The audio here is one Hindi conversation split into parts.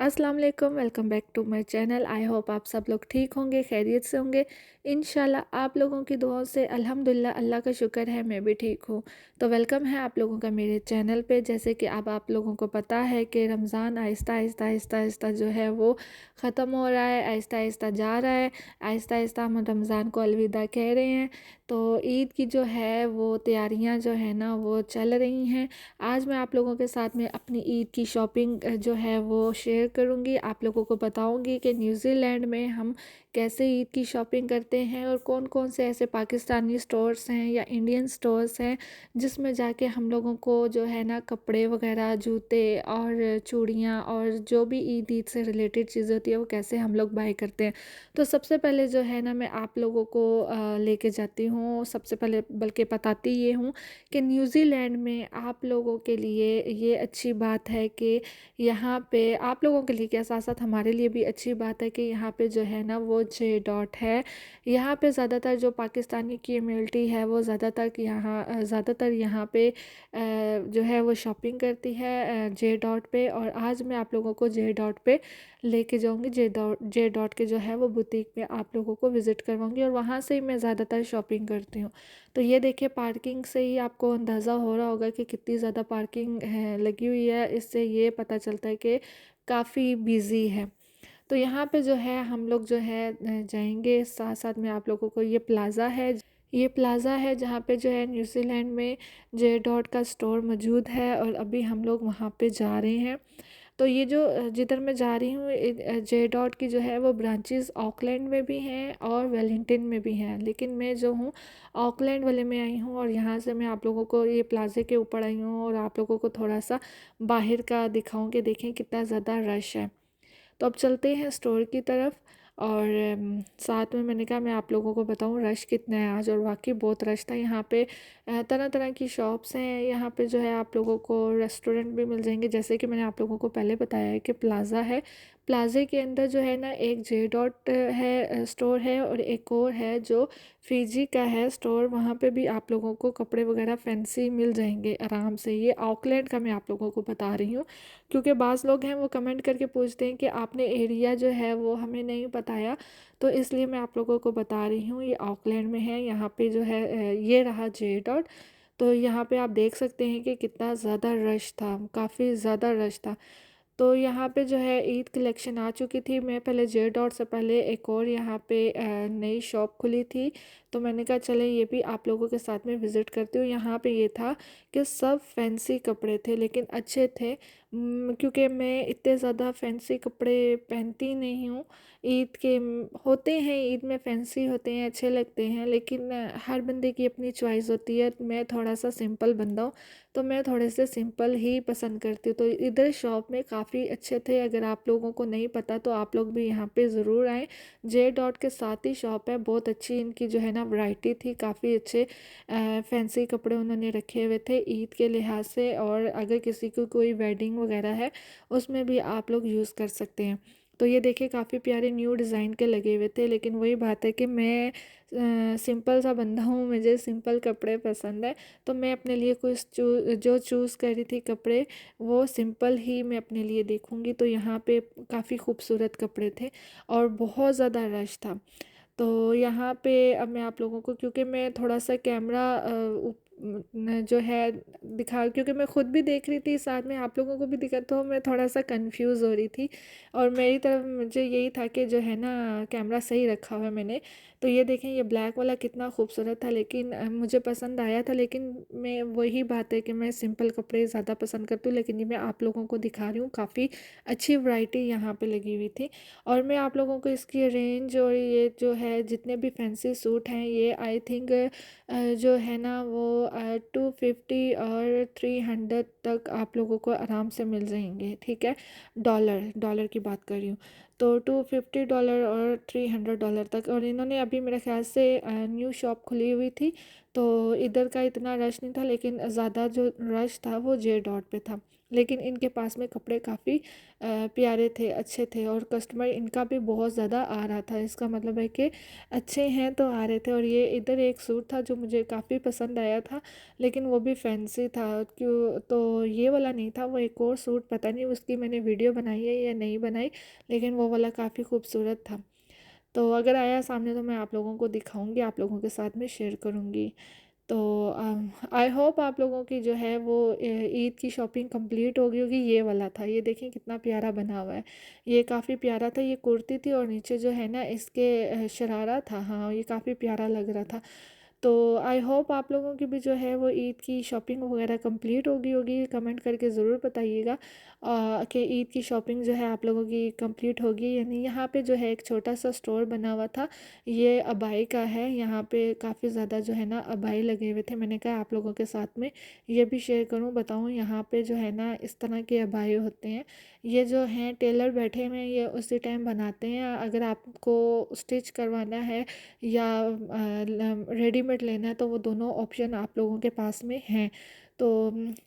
अस्सलाम वालेकुम, welcome back to my channel. I hope आप सब लोग ठीक होंगे, खैरियत से होंगे। इंशाल्लाह आप लोगों की दुआओं से अल्हम्दुलिल्लाह, अल्लाह का शुक्र है मैं भी ठीक हूँ। तो वेलकम है आप लोगों का मेरे चैनल पे। जैसे कि अब आप लोगों को पता है कि रमज़ान आहिस्ता आहिस्ता आहिस्ता आहिस्ता जो है वो ख़त्म हो रहा है, आहिस्ता आहिस्ता जा रहा है। आहिस्ता आहिस्ता हम रमज़ान को अलविदा कह रहे हैं। तो ईद की जो है वो तैयारियाँ जो है ना वो चल रही हैं। आज मैं आप लोगों के साथ में अपनी ईद की शॉपिंग जो है वो शेयर करूंगी। आप लोगों को बताऊंगी कि न्यूज़ीलैंड में हम कैसे ईद की शॉपिंग करते हैं और कौन कौन से ऐसे पाकिस्तानी स्टोर्स हैं या इंडियन स्टोर्स हैं जिसमें जाके हम लोगों को जो है ना कपड़े वगैरह, जूते और चूड़ियाँ और जो भी ईद से रिलेटेड चीज़ें होती है वो कैसे हम लोग बाय करते हैं। तो सबसे पहले जो है ना मैं आप लोगों को लेके जाती हूँ। सबसे पहले बल्कि बताती ये हूँ कि न्यूज़ीलैंड में आप लोगों के लिए ये अच्छी बात है कि यहाँ पे आप लोगों के लिए क्या, साथ साथ हमारे लिए भी अच्छी बात है कि यहाँ पे जो है ना वो जे डॉट है। यहाँ पे ज़्यादातर जो पाकिस्तानी कम्युनिटी है वो ज़्यादातर यहाँ पे जो है वो शॉपिंग करती है जे डॉट पे। और आज मैं आप लोगों को जे डॉट पे लेके जाऊँगी। जे डॉट के जो है वो बुटीक में आप लोगों को विज़िट करवाऊँगी और वहाँ से ही मैं ज़्यादातर शॉपिंग करती हूँ। तो ये देखिए, पार्किंग से ही आपको अंदाज़ा हो रहा होगा कि कितनी ज़्यादा पार्किंग है लगी हुई है। इससे ये पता चलता है कि काफ़ी बिज़ी है। तो यहाँ पे जो है हम लोग जो है जाएंगे। साथ साथ में आप लोगों को ये प्लाज़ा है जहाँ पे जो है न्यूज़ीलैंड में जे डॉट का स्टोर मौजूद है और अभी हम लोग वहाँ पे जा रहे हैं। तो ये जो जिधर मैं जा रही हूँ, जे डॉट की जो है वो ब्रांचेस ऑकलैंड में भी हैं और वेलिंगटन में भी हैं, लेकिन मैं जो हूँ ऑकलैंड वाले में आई हूँ और यहाँ से मैं आप लोगों को ये प्लाज़े के ऊपर आई हूँ और आप लोगों को थोड़ा सा बाहर का दिखाऊँ कि देखें कितना ज़्यादा रश है। तो अब चलते हैं स्टोर की तरफ। और साथ में मैंने कहा मैं आप लोगों को बताऊं रश कितना है आज, और वाकई बहुत रश था यहाँ पे। तरह तरह की शॉप्स हैं यहाँ पे, जो है आप लोगों को रेस्टोरेंट भी मिल जाएंगे। जैसे कि मैंने आप लोगों को पहले बताया है कि प्लाज़ा है। प्लाज़े के अंदर जो है ना एक जे डॉट है स्टोर है और एक और है जो फिजी का है स्टोर। वहाँ पे भी आप लोगों को कपड़े वगैरह फैंसी मिल जाएंगे आराम से। ये ऑकलैंड का मैं आप लोगों को बता रही हूँ, क्योंकि बाज़ लोग हैं वो कमेंट करके पूछते हैं कि आपने एरिया जो है वो हमें नहीं बताया। तो इसलिए मैं आप लोगों को बता रही हूँ ये ऑकलैंड में है। यहाँ पे जो है ये रहा जे डॉट। तो यहाँ पे आप देख सकते हैं कि कितना ज़्यादा रश था, काफ़ी ज़्यादा रश था। तो यहाँ पे जो है ईद कलेक्शन आ चुकी थी। मैं पहले जे डॉट से पहले एक और यहाँ पे नई शॉप खुली थी, तो मैंने कहा चले ये भी आप लोगों के साथ में विज़िट करती हूँ। यहाँ पे ये था कि सब फैंसी कपड़े थे लेकिन अच्छे थे। क्योंकि मैं इतने ज़्यादा फैंसी कपड़े पहनती नहीं हूँ। ईद के होते हैं, ईद में फैंसी होते हैं, अच्छे लगते हैं, लेकिन हर बंदे की अपनी चॉइस होती है। मैं थोड़ा सा सिंपल बंदा हूँ, तो मैं थोड़े से सिंपल ही पसंद करती हूँ। तो इधर शॉप में काफ़ी अच्छे थे। अगर आप लोगों को नहीं पता तो आप लोग भी यहाँ पे ज़रूर आएँ। जे डॉट के साथ ही शॉप है, बहुत अच्छी इनकी जो है ना वैरायटी थी। काफ़ी अच्छे फैंसी कपड़े उन्होंने रखे हुए थे ईद के लिहाज से, और अगर किसी को कोई वेडिंग वगैरह है उसमें भी आप लोग यूज़ कर सकते हैं। तो ये देखिए काफ़ी प्यारे न्यू डिज़ाइन के लगे हुए थे, लेकिन वही बात है कि मैं सिंपल सा बंदा हूँ, मुझे सिंपल कपड़े पसंद है। तो मैं अपने लिए कुछ जो चूज़ करी थी कपड़े, वो सिंपल ही मैं अपने लिए देखूँगी। तो यहाँ पे काफ़ी खूबसूरत कपड़े थे और बहुत ज़्यादा रश था। तो यहाँ पे अब मैं आप लोगों को, क्योंकि मैं थोड़ा सा कैमरा जो है दिखा, क्योंकि मैं खुद भी देख रही थी साथ में आप लोगों को भी दिखा, तो मैं थोड़ा सा कंफ्यूज हो रही थी। और मेरी तरफ मुझे यही था कि जो है ना कैमरा सही रखा हुआ है मैंने। तो ये देखें ये ब्लैक वाला कितना खूबसूरत था, लेकिन मुझे पसंद आया था। लेकिन मैं वही बात है कि मैं सिंपल कपड़े ज़्यादा पसंद करती हूँ। लेकिन ये मैं आप लोगों को दिखा रही हूँ, काफ़ी अच्छी वैरायटी यहाँ पे लगी हुई थी। और मैं आप लोगों को इसकी रेंज और ये जो है जितने भी फैंसी सूट हैं, ये आई थिंक जो है ना वो 250 और 300 तक आप लोगों को आराम से मिल जाएंगे। ठीक है, डॉलर डॉलर की बात कर रही हूँ। तो $250 और $300 तक। और इन्होंने अभी मेरे ख्याल से न्यू शॉप खुली हुई थी, तो इधर का इतना रश नहीं था, लेकिन ज़्यादा जो रश था वो जे डॉट पे था। लेकिन इनके पास में कपड़े काफ़ी प्यारे थे, अच्छे थे और कस्टमर इनका भी बहुत ज़्यादा आ रहा था। इसका मतलब है कि अच्छे हैं तो आ रहे थे। और ये इधर एक सूट था जो मुझे काफ़ी पसंद आया था, लेकिन वो भी फैंसी था। क्यों तो ये वाला नहीं था, वो एक और सूट, पता नहीं उसकी मैंने वीडियो बनाई है या नहीं बनाई, लेकिन वो वाला काफ़ी खूबसूरत था। तो अगर आया सामने तो मैं आप लोगों को दिखाऊंगी, आप लोगों के साथ में शेयर करूंगी। तो आई होप आप लोगों की जो है वो ईद की शॉपिंग कंप्लीट हो गई होगी। ये वाला था, ये देखिए कितना प्यारा बना हुआ है, ये काफ़ी प्यारा था। ये कुर्ती थी और नीचे जो है ना इसके शरारा था। हाँ, ये काफ़ी प्यारा लग रहा था। तो आई होप आप लोगों की भी जो है वो ईद की शॉपिंग वगैरह कंप्लीट हो गई होगी। कमेंट करके ज़रूर बताइएगा कि ईद की शॉपिंग जो है आप लोगों की कंप्लीट होगी या नहीं। यहाँ पे जो है एक छोटा सा स्टोर बना हुआ था, ये अबाई का है। यहाँ पे काफ़ी ज़्यादा जो है ना अबाई लगे हुए थे। मैंने कहा आप लोगों के साथ में ये भी शेयर करूँ, बताऊँ। यहाँ पे जो है ना इस तरह के अबाई होते हैं, ये जो हैं टेलर बैठे हुए हैं, ये उसी टाइम बनाते हैं। अगर आपको स्टिच करवाना है या रेडीमेड लेना है तो वो दोनों ऑप्शन आप लोगों के पास में हैं। तो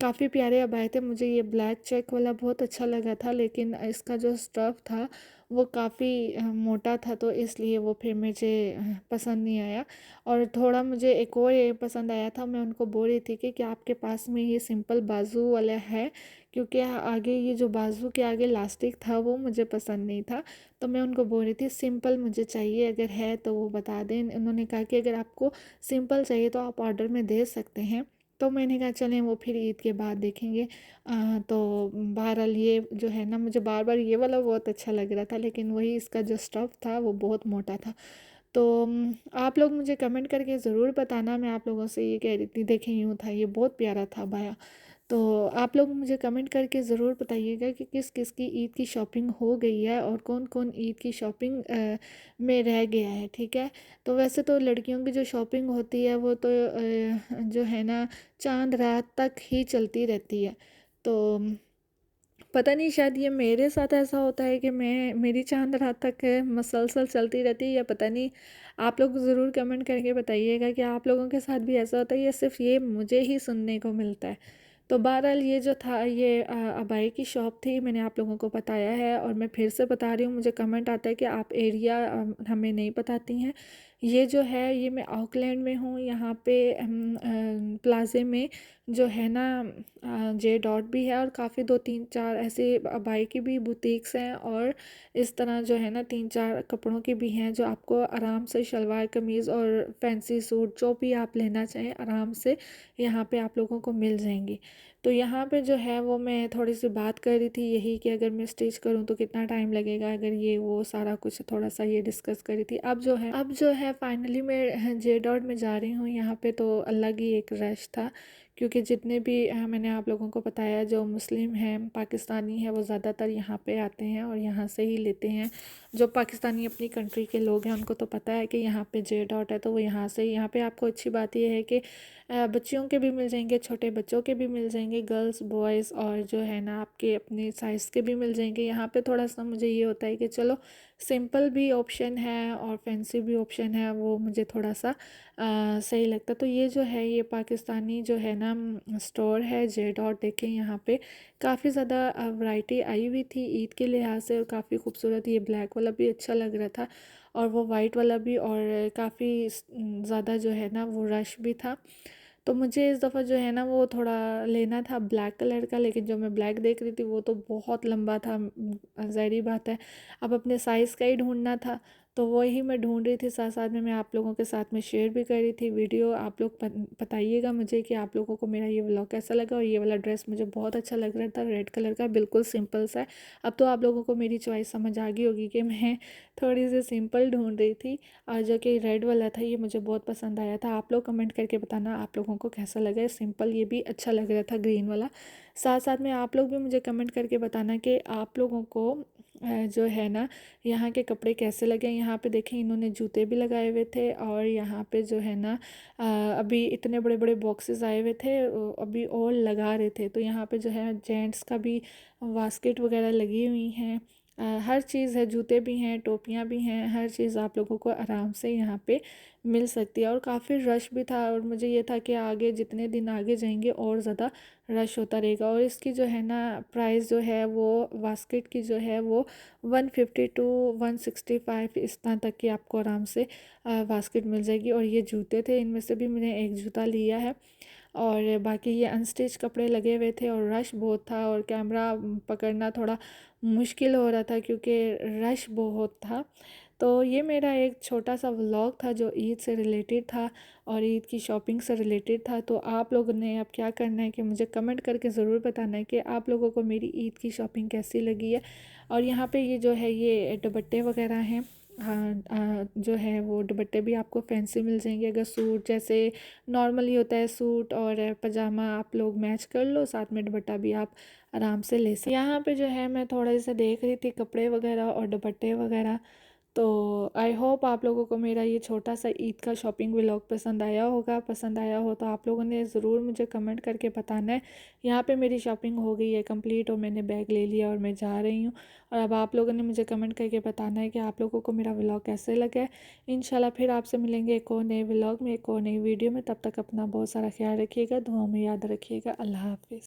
काफ़ी प्यारे अबाए थे। मुझे ये ब्लैक चेक वाला बहुत अच्छा लगा था, लेकिन इसका जो स्टफ़ था वो काफ़ी मोटा था, तो इसलिए वो फिर मुझे पसंद नहीं आया। और थोड़ा मुझे एक और ये पसंद आया था, मैं उनको बोल रही थी कि क्या आपके पास में ये सिंपल बाजू वाला है, क्योंकि आगे ये जो बाजू के आगे लास्टिक था वो मुझे पसंद नहीं था। तो मैं उनको बोल रही थी सिंपल मुझे चाहिए, अगर है तो वो बता दें। उन्होंने कहा कि अगर आपको सिंपल चाहिए तो आप ऑर्डर में दे सकते हैं। तो मैंने कहा चलें वो फिर ईद के बाद देखेंगे। तो बहरहाल ये जो है ना, मुझे बार बार ये वाला बहुत अच्छा लग रहा था, लेकिन वही इसका जो स्टफ़ था वो बहुत मोटा था। तो आप लोग मुझे कमेंट करके ज़रूर बताना। मैं आप लोगों से ये कह रही थी, देखें यूँ था, ये बहुत प्यारा था बाया। तो आप लोग मुझे कमेंट करके ज़रूर बताइएगा कि किस किस की ईद की शॉपिंग हो गई है और कौन कौन ईद की शॉपिंग में रह गया है, ठीक है। तो वैसे तो लड़कियों की जो शॉपिंग होती है वो तो जो है ना चांद रात तक ही चलती रहती है। तो पता नहीं, शायद ये मेरे साथ ऐसा होता है कि मैं मेरी चांद रात तक मसलसल चलती रहती है, या पता नहीं। आप लोग ज़रूर कमेंट करके बताइएगा कि आप लोगों के साथ भी ऐसा होता है या सिर्फ ये मुझे ही सुनने को मिलता है। तो बहरहाल ये जो था ये अबाई की शॉप थी, मैंने आप लोगों को बताया है और मैं फिर से बता रही हूँ। मुझे कमेंट आता है कि आप एरिया हमें नहीं बताती हैं। ये जो है ये मैं ऑकलैंड में हूँ, यहाँ पे प्लाज़े में जो है ना जे डॉट भी है, और काफ़ी दो तीन चार ऐसे अबाई की भी बुटीक्स हैं, और इस तरह जो है ना तीन चार कपड़ों की भी हैं जो आपको आराम से शलवार कमीज़ और फैंसी सूट जो भी आप लेना चाहें आराम से यहाँ पे आप लोगों को मिल जाएंगी। तो यहाँ पे जो है वो मैं थोड़ी सी बात कर रही थी यही कि अगर मैं स्टिच करूँ तो कितना टाइम लगेगा, अगर ये वो सारा कुछ थोड़ा सा ये डिस्कस करी थी। अब जो है फाइनली मैं जे डॉट में जा रही हूँ। यहाँ पे तो अलग ही एक रश था, क्योंकि जितने भी मैंने आप लोगों को बताया जो मुस्लिम हैं पाकिस्तानी हैं वो ज़्यादातर यहाँ पे आते हैं और यहाँ से ही लेते हैं। जो पाकिस्तानी अपनी कंट्री के लोग हैं उनको तो पता है कि यहाँ पे जे डॉट है, तो वो यहाँ से ही। यहाँ पे आपको अच्छी बात ये है कि बच्चियों के भी मिल जाएंगे, छोटे बच्चों के भी मिल जाएंगे, गर्ल्स बॉयज़, और जो है ना आपके अपने साइज़ के भी मिल जाएंगे। यहाँ पे थोड़ा सा मुझे ये होता है कि चलो सिंपल भी ऑप्शन है और फैंसी भी ऑप्शन है, वो मुझे थोड़ा सा सही लगता। तो ये जो है ये पाकिस्तानी जो है ना स्टोर है जे डॉट। देखें यहाँ पे काफ़ी ज़्यादा वैरायटी आई हुई थी ईद के लिहाज से, और काफ़ी खूबसूरत। ये ब्लैक वाला भी अच्छा लग रहा था और वो वाइट वाला भी, और काफ़ी ज़्यादा जो है ना वो रश भी था। तो मुझे इस दफ़ा जो है ना वो थोड़ा लेना था ब्लैक कलर का, लेकिन जो मैं ब्लैक देख रही थी वो तो बहुत लंबा था। ज़ाहिर बात है अब अपने साइज़ का ही ढूंढना था, तो वही मैं ढूंढ रही थी। साथ साथ में मैं आप लोगों के साथ में शेयर भी कर रही थी वीडियो। आप लोग बताइएगा मुझे कि आप लोगों को मेरा ये व्लॉग कैसा लगा। और ये वाला ड्रेस मुझे बहुत अच्छा लग रहा था, रेड कलर का, बिल्कुल सिंपल सा है। अब तो आप लोगों को मेरी चॉइस समझ आ गई होगी कि मैं थोड़ी सी सिंपल ढूंढ रही थी, और जो कि रेड वाला था ये मुझे बहुत पसंद आया था। आप लोग कमेंट करके बताना आप लोगों को कैसा लगा। सिंपल ये भी अच्छा लग रहा था, ग्रीन वाला। साथ साथ में आप लोग भी मुझे कमेंट करके बताना कि आप लोगों को जो है ना यहाँ के कपड़े कैसे लगे। यहाँ पे देखें इन्होंने जूते भी लगाए हुए थे, और यहाँ पे जो है ना अभी इतने बड़े बड़े बॉक्सेस आए हुए थे, अभी और लगा रहे थे। तो यहाँ पे जो है जेंट्स का भी बास्केट वगैरह लगी हुई हैं, हर चीज़ है, जूते भी हैं, टोपियाँ भी हैं, हर चीज़ आप लोगों को आराम से यहाँ पे मिल सकती है। और काफ़ी रश भी था और मुझे ये था कि आगे जितने दिन आगे जाएंगे और ज़्यादा रश होता रहेगा। और इसकी जो है ना प्राइस जो है वो बास्केट की जो है वो 150 टू 165 इस तरह तक की आपको आराम से बास्केट मिल जाएगी। और ये जूते थे, इनमें से भी मैंने एक जूता लिया है। और बाकी ये अनस्टिच कपड़े लगे हुए थे और रश बहुत था और कैमरा पकड़ना थोड़ा मुश्किल हो रहा था क्योंकि रश बहुत था। तो ये मेरा एक छोटा सा व्लॉग था जो ईद से रिलेटेड था और ईद की शॉपिंग से रिलेटेड था। तो आप लोगों ने अब क्या करना है कि मुझे कमेंट करके ज़रूर बताना है कि आप लोगों को मेरी ईद की शॉपिंग कैसी लगी है। और यहाँ पे ये जो है ये दुपट्टे वगैरह हैं, हाँ, जो है वो दुपट्टे भी आपको फैंसी मिल जाएंगे। अगर सूट जैसे नॉर्मली होता है सूट और पजामा आप लोग मैच कर लो, साथ में दुपट्टा भी आप आराम से ले सकते। यहाँ पे जो है मैं थोड़ा सा देख रही थी कपड़े वगैरह और दुपट्टे वगैरह। तो आई होप आप लोगों को मेरा ये छोटा सा ईद का शॉपिंग व्लॉग पसंद आया होगा। पसंद आया हो तो आप लोगों ने ज़रूर मुझे कमेंट करके बताना है। यहाँ पे मेरी शॉपिंग हो गई है कंप्लीट और मैंने बैग ले लिया और मैं जा रही हूँ। और अब आप लोगों ने मुझे कमेंट करके बताना है कि आप लोगों को मेरा व्लॉग कैसे लगा है। इंशाल्लाह फिर आपसे मिलेंगे एक और नए व्लॉग में, एक और नई वीडियो में। तब तक अपना बहुत सारा ख्याल रखिएगा, दुआओं में याद रखिएगा। अल्लाह हाफिज़।